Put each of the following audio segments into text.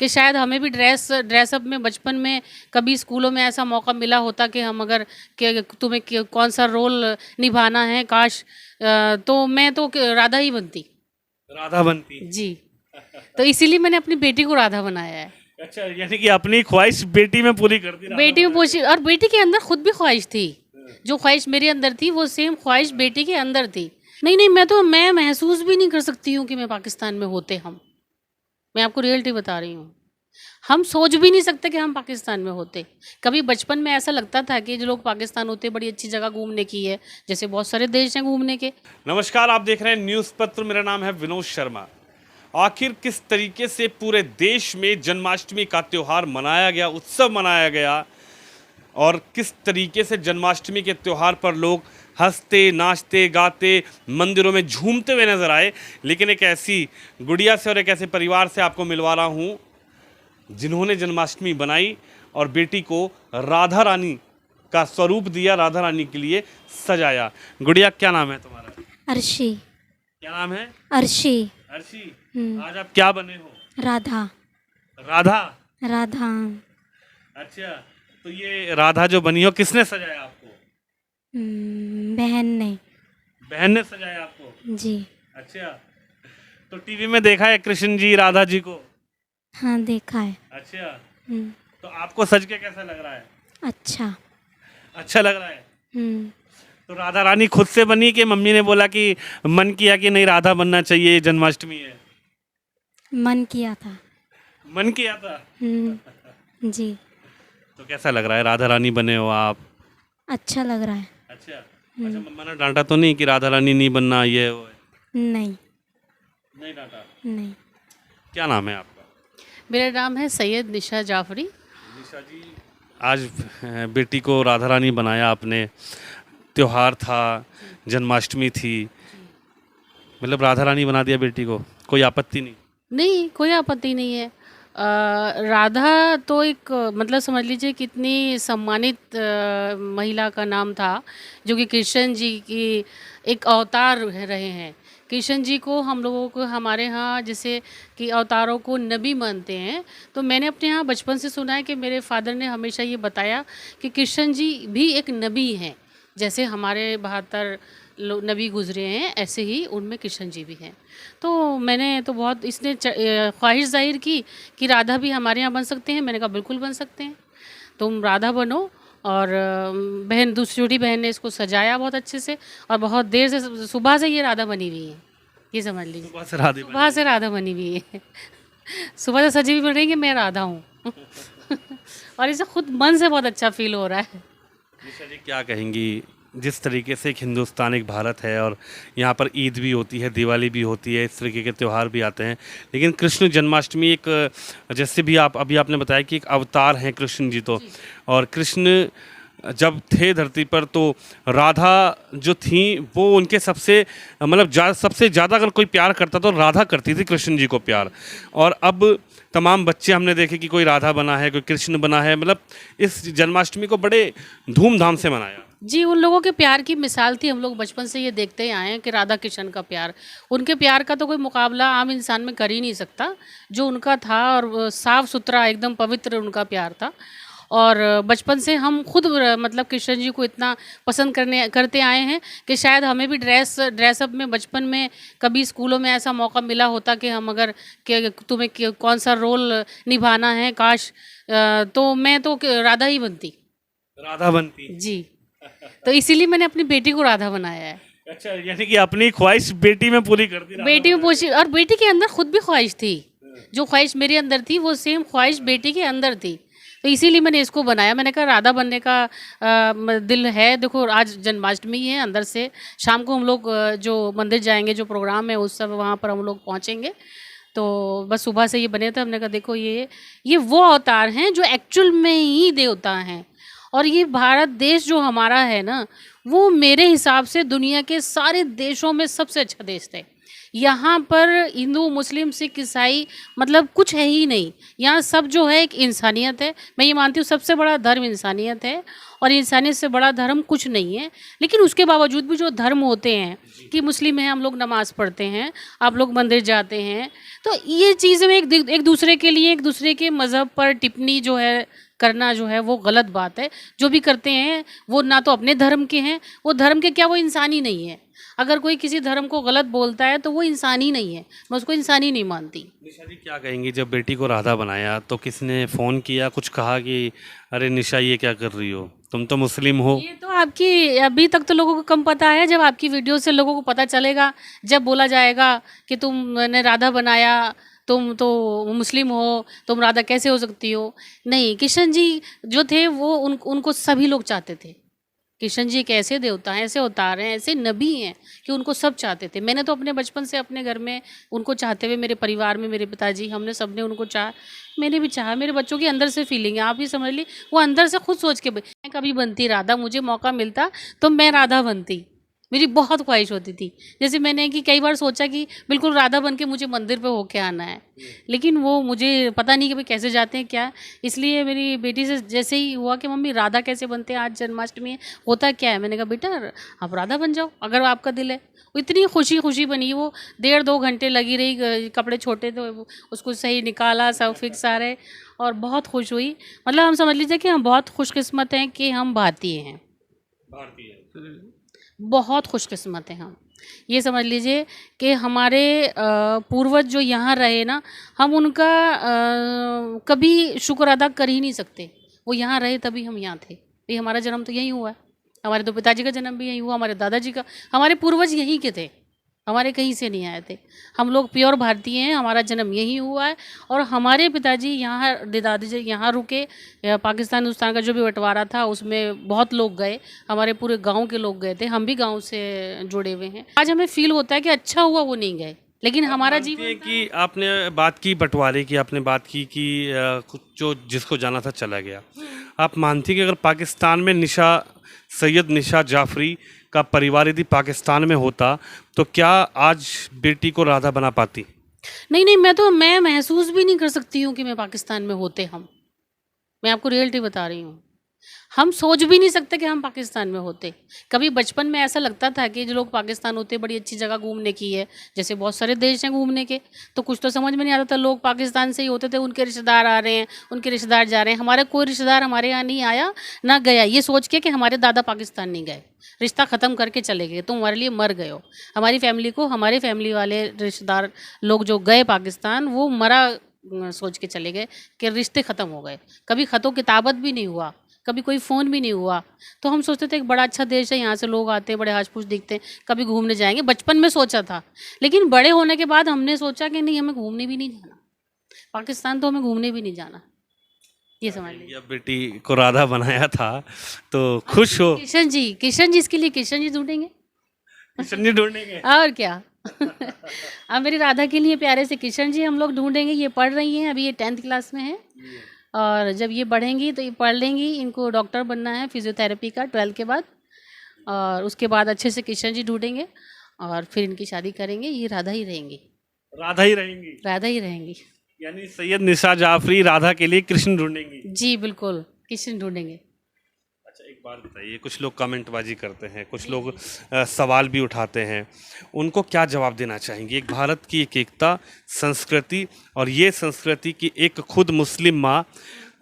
कि शायद हमें भी ड्रेसअप में बचपन में कभी स्कूलों में ऐसा मौका मिला होता कि हम अगर कि तुम्हें कौन सा रोल निभाना है, काश तो मैं तो राधा ही बनती। राधा बनती। जी। तो इसीलिए मैंने अपनी बेटी को राधा बनाया है। अच्छा, यानी कि अपनी ख्वाहिश बेटी में पूरी कर दी राधा बेटी में बना पूछी, और बेटी के अंदर खुद भी ख्वाहिश थी। जो ख्वाहिश मेरे अंदर थी वो सेम ख्वाहिश बेटी के अंदर थी। नहीं नहीं, मैं महसूस भी नहीं कर सकती हूँ कि मैं पाकिस्तान में होते हम। मैं आपको रियलिटी बता रही हूँ। हम सोच भी नहीं सकते कि हम पाकिस्तान में होते। कभी बचपन में ऐसा लगता था कि जो लोग पाकिस्तान होते बड़ी अच्छी जगह घूमने की है, जैसे बहुत सारे देश हैं घूमने के। के। नमस्कार, आप देख रहे हैं न्यूज़ पत्र। मेरा नाम है विनोद शर्मा। आखिर किस तरीके से पूरे देश में जन्माष्टमी का त्यौहार मनाया गया, उत्सव मनाया गया, और किस तरीके से जन्माष्टमी के त्यौहार पर लोग हंसते, नाचते, गाते, मंदिरों में झूमते हुए नजर आए। लेकिन एक ऐसी गुड़िया से और एक ऐसे परिवार से आपको मिलवा रहा हूँ जिन्होंने जन्माष्टमी बनाई और बेटी को राधा रानी का स्वरूप दिया, राधा रानी के लिए सजाया। गुड़िया, क्या नाम है तुम्हारा? अर्शी। क्या नाम है? अर्शी। अर्शी। आज आप क्या बने हो? राधा। राधा। राधा। अच्छा, तो ये राधा जो बनी हो किसने सजाया आपको? बहन ने। बहन ने सजाया आपको? जी। अच्छा, तो टीवी में देखा है कृष्ण जी राधा जी को? हाँ, देखा है। अच्छा, हम्म, तो आपको सज के कैसा लग रहा है? अच्छा। अच्छा लग रहा है। हम्म, तो राधा रानी खुद से बनी कि मम्मी ने बोला कि मन किया कि नहीं राधा बनना चाहिए, जन्माष्टमी है? मन किया था। मन किया था। जी। तो कैसा लग रहा है, राधा रानी बने हो आप? अच्छा लग रहा है। अच्छा। अच्छा, मम्मा ने डांटा तो नहीं कि राधा रानी नहीं बनना, ये वो है? नहीं। नहीं डांटा। नहीं। क्या नाम है आपका? मेरा नाम है सैयद निशा जाफरी। निशा जी, आज बेटी को राधा रानी बनाया आपने। त्योहार था, जन्माष्टमी थी, मतलब राधा रानी बना दिया बेटी को, कोई आपत्ति नहीं? नहीं, कोई आपत्ति नहीं है। राधा तो एक मतलब समझ लीजिए कितनी सम्मानित महिला का नाम था, जो कि कृष्ण जी की एक अवतार रहे हैं। कृष्ण जी को हम लोगों को हमारे यहाँ जैसे कि अवतारों को नबी मानते हैं, तो मैंने अपने यहाँ बचपन से सुना है कि मेरे फादर ने हमेशा ये बताया कि कृष्ण जी भी एक नबी हैं। जैसे हमारे 72 नबी गुजरे हैं, ऐसे ही उनमें कृष्ण जी भी हैं। तो मैंने तो बहुत इसने ख्वाहिश ज़ाहिर की कि राधा भी हमारे यहाँ बन सकते हैं। मैंने कहा बिल्कुल बन सकते हैं, तुम राधा बनो। और बहन, दूसरी छोटी बहन ने इसको सजाया बहुत अच्छे से, और बहुत देर से, सुबह से ये राधा बनी हुई है, ये समझ लीजिए। सुबह से राधे सुबह से राधा बनी हुई है। सुबह से सजी हुई मिल रही है कि मैं राधा हूँ। और इसे खुद मन से बहुत अच्छा फील हो रहा है। निशा जी, क्या कहेंगी, जिस तरीके से एक हिंदुस्तान, एक भारत है और यहाँ पर ईद भी होती है, दिवाली भी होती है, इस तरीके के त्यौहार भी आते हैं, लेकिन कृष्ण जन्माष्टमी एक, जैसे भी आप अभी आपने बताया कि एक अवतार हैं कृष्ण जी, तो और कृष्ण जब थे धरती पर तो राधा जो थी वो उनके सबसे मतलब सबसे ज़्यादा अगर कोई प्यार करता तो राधा करती थी कृष्ण जी को प्यार। और अब तमाम बच्चे हमने देखे कि कोई राधा बना है, कोई कृष्ण बना है, मतलब इस जन्माष्टमी को बड़े धूमधाम से मनाया। जी, उन लोगों के प्यार की मिसाल थी। हम लोग बचपन से ये देखते ही आए हैं कि राधा कृष्ण का प्यार, उनके प्यार का तो कोई मुकाबला आम इंसान में कर ही नहीं सकता, जो उनका था। और साफ़ सुथरा एकदम पवित्र उनका प्यार था। और बचपन से हम खुद मतलब कृष्ण जी को इतना पसंद करते आए हैं कि शायद हमें भी ड्रेसअप में बचपन में कभी स्कूलों में ऐसा मौका मिला होता कि हम अगर कि तुम्हें कौन सा रोल निभाना है, काश तो मैं तो राधा ही बनती। राधा बनती। जी। तो इसीलिए मैंने अपनी बेटी को राधा बनाया है। अच्छा, यानी कि अपनी ख्वाहिश बेटी में पूरी कर दी राधा बेटी में बना पूछी, और बेटी के अंदर खुद भी ख्वाहिश थी। जो ख्वाहिश मेरे अंदर थी वो सेम ख्वाहिश बेटी के अंदर थी। तो इसीलिए मैंने इसको बनाया। मैंने कहा राधा बनने का दिल है। देखो, आज जन्माष्टमी है, अंदर से शाम को हम लोग जो मंदिर जाएंगे, जो प्रोग्राम है उस सब वहाँ पर हम लोग पहुँचेंगे। तो बस सुबह से ये बने थे। हमने कहा देखो ये वो अवतार हैं जो एक्चुअल में ही देवता हैं। और ये भारत देश जो हमारा है ना, वो मेरे हिसाब से दुनिया के सारे देशों में सबसे अच्छा देश है। यहाँ पर हिंदू मुस्लिम सिख ईसाई मतलब कुछ है ही नहीं। यहाँ सब जो है एक इंसानियत है। मैं ये मानती हूँ सबसे बड़ा धर्म इंसानियत है और इंसानियत से बड़ा धर्म कुछ नहीं है। लेकिन उसके बावजूद भी जो धर्म होते हैं कि मुस्लिम हैं हम लोग नमाज़ पढ़ते हैं, आप लोग मंदिर जाते हैं, तो ये चीज़ें में एक दूसरे के लिए एक दूसरे के मज़हब पर टिप्पणी जो है करना जो है वो गलत बात है। जो भी करते हैं वो ना तो अपने धर्म के हैं, वो धर्म के क्या, वो इंसानी नहीं है। अगर कोई किसी धर्म को गलत बोलता है तो वो इंसानी नहीं है, मैं उसको इंसानी नहीं मानती। निशा जी क्या कहेंगी, जब बेटी को राधा बनाया तो किसी ने फ़ोन किया, कुछ कहा कि अरे निशा ये क्या कर रही हो, तुम तो मुस्लिम हो? ये तो आपकी अभी तक तो लोगों को कम पता है, जब आपकी वीडियो से लोगों को पता चलेगा, जब बोला जाएगा कि तुमने राधा बनाया, तुम तो मुस्लिम हो, तुम राधा कैसे हो सकती हो। नहीं, किशन जी जो थे वो उनको सभी लोग चाहते थे। किशन जी एक ऐसे देवता हैं, ऐसे अवतार हैं, ऐसे नबी हैं कि उनको सब चाहते थे। मैंने तो अपने बचपन से अपने घर में उनको चाहते हुए, मेरे परिवार में मेरे पिताजी, हमने सबने उनको चाहा, मैंने भी चाहा। मेरे बच्चों की अंदर से फीलिंग है, आप ही समझ ली, वो अंदर से खुद सोच के मैं कभी बनती राधा, मुझे मौका मिलता तो मैं राधा बनती, मेरी बहुत ख्वाहिश होती थी। जैसे मैंने कि कई बार सोचा कि बिल्कुल राधा बन के मुझे मंदिर पे होके आना है, लेकिन वो मुझे पता नहीं कि भाई कैसे जाते हैं क्या। इसलिए मेरी बेटी से जैसे ही हुआ कि मम्मी राधा कैसे बनते हैं, आज जन्माष्टमी है, होता क्या है, मैंने कहा बेटा आप राधा बन जाओ अगर आपका दिल है। वो इतनी खुशी खुशी बनी, वो 1.5-2 घंटे लगी रही, कपड़े छोटे थे उसको सही निकाला, सब फिक्स आ रहे, और बहुत खुश हुई। मतलब हम समझ लीजिए कि हम बहुत खुशकिस्मत हैं कि हम भारतीय हैं, बहुत खुशकिस्मत हैं हम। ये समझ लीजिए कि हमारे पूर्वज जो यहाँ रहे ना, हम उनका कभी शुक्र अदा कर ही नहीं सकते। वो यहाँ रहे तभी हम यहाँ थे। ये हमारा जन्म तो यहीं हुआ है, हमारे तो पिताजी का जन्म भी यहीं हुआ, हमारे दादाजी का, हमारे पूर्वज यहीं के थे, हमारे कहीं से नहीं आए थे। हम लोग प्योर भारतीय हैं, हमारा जन्म यहीं हुआ है। और हमारे पिताजी यहाँ, दादाजी यहाँ रुके, पाकिस्तान हिंदुस्तान का जो भी बंटवारा था उसमें बहुत लोग गए, हमारे पूरे गांव के लोग गए थे, हम भी गांव से जुड़े हुए हैं। आज हमें फील होता है कि अच्छा हुआ वो नहीं गए, लेकिन हमारा जीवन कि आपने बात की बंटवारे की, आपने बात की कि कुछ जो जिसको जाना था चला गया, आप मानती हैं कि अगर पाकिस्तान में सैयद निशा जाफरी का परिवार यदि पाकिस्तान में होता तो क्या आज बेटी को राधा बना पाती? नहीं, मैं महसूस भी नहीं कर सकती हूँ कि मैं पाकिस्तान में होते हम। मैं आपको रियलिटी बता रही हूँ, हम सोच भी नहीं सकते कि हम पाकिस्तान में होते। कभी बचपन में ऐसा लगता था कि जो लोग पाकिस्तान होते बड़ी अच्छी जगह घूमने की है, जैसे बहुत सारे देश हैं घूमने के, तो कुछ तो समझ में नहीं आता था। लोग पाकिस्तान से ही होते थे, उनके रिश्तेदार आ रहे हैं, उनके रिश्तेदार जा रहे हैं, हमारा कोई रिश्तेदार हमारे यहाँ नहीं आया ना गया, ये सोच के कि हमारे दादा पाकिस्तान नहीं गए, रिश्ता ख़त्म करके चले गए, तो हमारे लिए मर गए हो। हमारी फैमिली को, हमारे फैमिली वाले रिश्तेदार लोग जो गए पाकिस्तान, वो मरा सोच के चले गए कि रिश्ते ख़त्म हो गए। कभी ख़तों किताबत भी नहीं हुआ, कभी कोई फ़ोन भी नहीं हुआ। तो हम सोचते थे एक बड़ा अच्छा देश है, यहाँ से लोग आते हैं, बड़े हाश-पूछ दिखते हैं, कभी घूमने जाएंगे, बचपन में सोचा था। लेकिन बड़े होने के बाद हमने सोचा कि नहीं, हमें घूमने भी नहीं जाना, पाकिस्तान तो हमें घूमने भी नहीं जाना। ये समझ लीजिए। जब बेटी को राधा बनाया था तो खुश हो? किशन जी इसके लिए किशन जी ढूंढेंगे किशन जी ढूंढेंगे? और क्या। अब मेरी राधा के लिए प्यारे से किशन जी हम लोग ढूंढेंगे। ये पढ़ रही हैं, अभी ये 10th क्लास में है, और जब ये बढ़ेंगी तो ये पढ़ लेंगी। इनको डॉक्टर बनना है फिजियोथेरेपी का 12 के बाद, और उसके बाद अच्छे से किशन जी ढूंढेंगे और फिर इनकी शादी करेंगे। ये राधा ही रहेंगी, राधा ही रहेंगी? राधा ही रहेंगी। यानी सैयद निशा जाफरी राधा के लिए कृष्ण ढूंढेंगी? जी बिल्कुल, किशन ढूंढेंगे। अच्छा, एक बात बताइए, कुछ लोग कमेंटबाजी करते हैं, कुछ लोग सवाल भी उठाते हैं, उनको क्या जवाब देना चाहेंगे? एक भारत की एक एकता, संस्कृति, और ये संस्कृति की एक खुद मुस्लिम माँ,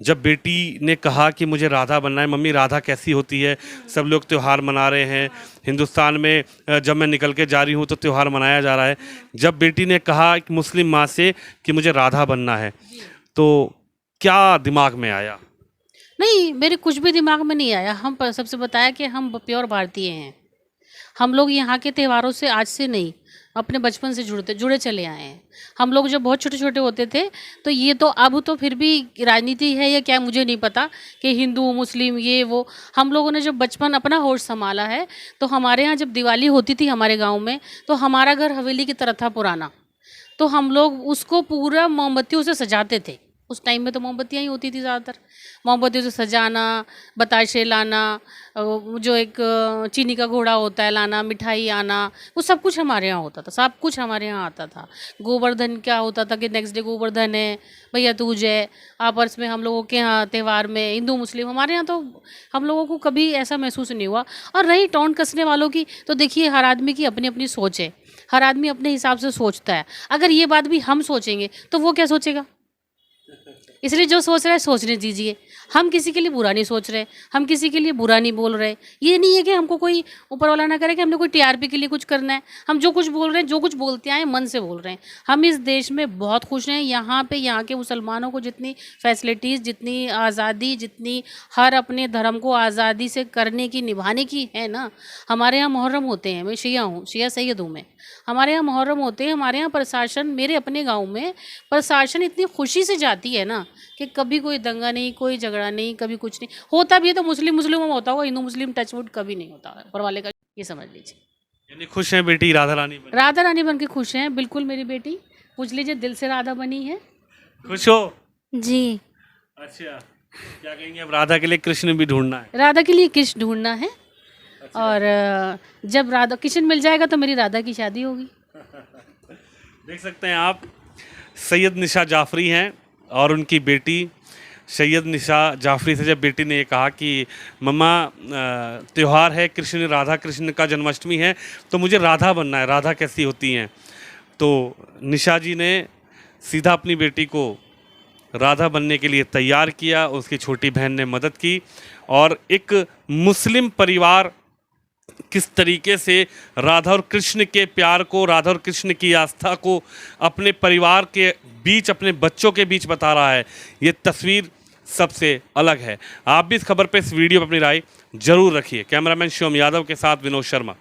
जब बेटी ने कहा कि मुझे राधा बनना है, मम्मी राधा कैसी होती है, सब लोग त्यौहार मना रहे हैं हिंदुस्तान में, जब मैं निकल के जा रही हूँ तो त्यौहार मनाया जा रहा है, जब बेटी ने कहा एक मुस्लिम माँ से कि मुझे राधा बनना है, तो क्या दिमाग में आया? नहीं, मेरे कुछ भी दिमाग में नहीं आया। हम सबसे बताया कि हम प्योर भारतीय हैं। हम लोग यहाँ के त्योहारों से आज से नहीं, अपने बचपन से जुड़े चले आए हैं। हम लोग जब बहुत छोटे छोटे होते थे, तो ये तो अब तो फिर भी राजनीति है या क्या मुझे नहीं पता कि हिंदू मुस्लिम ये वो, हम लोगों ने जब बचपन अपना होश संभाला है, तो हमारे यहाँ जब दिवाली होती थी हमारे गांव में, तो हमारा घर हवेली की तरह था पुराना, तो हम लोग उसको पूरा मोमबत्तियों से सजाते थे, उस टाइम में तो मोमबत्तियाँ ही होती थी ज़्यादातर। मोमबत्तियों से सजाना, बताशे लाना, जो एक चीनी का घोड़ा होता है लाना, मिठाई आना, वो सब कुछ हमारे यहाँ होता था, सब कुछ हमारे यहाँ आता था। गोवर्धन क्या होता था कि नेक्स्ट डे गोवर्धन है, भैया दूज है, आपस में हम लोगों के यहाँ त्यौहार में हिंदू मुस्लिम, हमारे यहाँ तो हम लोगों को कभी ऐसा महसूस नहीं हुआ। और रही टोंट कसने वालों की, तो देखिए हर आदमी की अपनी अपनी सोच है, हर आदमी अपने हिसाब से सोचता है। अगर ये बात भी हम सोचेंगे तो वो क्या सोचेगा? इसलिए जो सोच रहा है सोचने दीजिए। हम किसी के लिए बुरा नहीं सोच रहे, हम किसी के लिए बुरा नहीं बोल रहे। ये नहीं है कि हमको कोई ऊपर वाला ना करे कि हमने कोई टीआरपी के लिए कुछ करना है। हम जो कुछ बोल रहे हैं, जो कुछ बोलते आए मन से बोल रहे हैं। हम इस देश में बहुत खुश हैं। यहाँ पे यहाँ के मुसलमानों को जितनी फैसिलिटीज़, जितनी आज़ादी, जितनी हर अपने धर्म को आज़ादी से करने की, निभाने की है ना। हमारे यहाँ मुहर्रम होते हैं, मैं शिया हूँ, शिया सैयद हूँ मैं। हमारे यहाँ मुहर्रम होते हैं, हमारे यहाँ प्रशासन, मेरे अपने गाँव में प्रशासन इतनी खुशी से जाती है ना कि कभी कोई दंगा नहीं, कोई झगड़ा नहीं, कभी कुछ नहीं होता। भी है तो मुस्लिम मुस्लिमों में होता होगा, हिंदू मुस्लिम टचवुड कभी नहीं होता है ऊपर वाले का, ये समझ लीजिए। यानी खुश हैं बेटी राधा रानी बनी। राधा रानी बन के खुश हैं, बिल्कुल। मेरी बेटी पूछ लीजिए, दिल से राधा बनी है। खुश हो? जी। अच्छा, क्या कहेंगे अब राधा के लिए कृष्ण भी ढूंढना है? राधा के लिए कृष्ण ढूंढना है। और जब राधा कृष्ण मिल जाएगा तो मेरी राधा की शादी होगी। देख सकते हैं आप, सैयद निशा जाफरी हैं और उनकी बेटी सैयद निशा जाफरी से जब बेटी ने ये कहा कि मम्मा त्यौहार है कृष्ण राधा कृष्ण का जन्माष्टमी है, तो मुझे राधा बनना है, राधा कैसी होती हैं, तो निशा जी ने सीधा अपनी बेटी को राधा बनने के लिए तैयार किया। उसकी छोटी बहन ने मदद की और एक मुस्लिम परिवार किस तरीके से राधा और कृष्ण के प्यार को, राधा और कृष्ण की आस्था को अपने परिवार के बीच, अपने बच्चों के बीच बता रहा है, ये तस्वीर सबसे अलग है। आप भी इस खबर पे, इस वीडियो पर अपनी राय जरूर रखिए। कैमरामैन शिवम यादव के साथ विनोद शर्मा।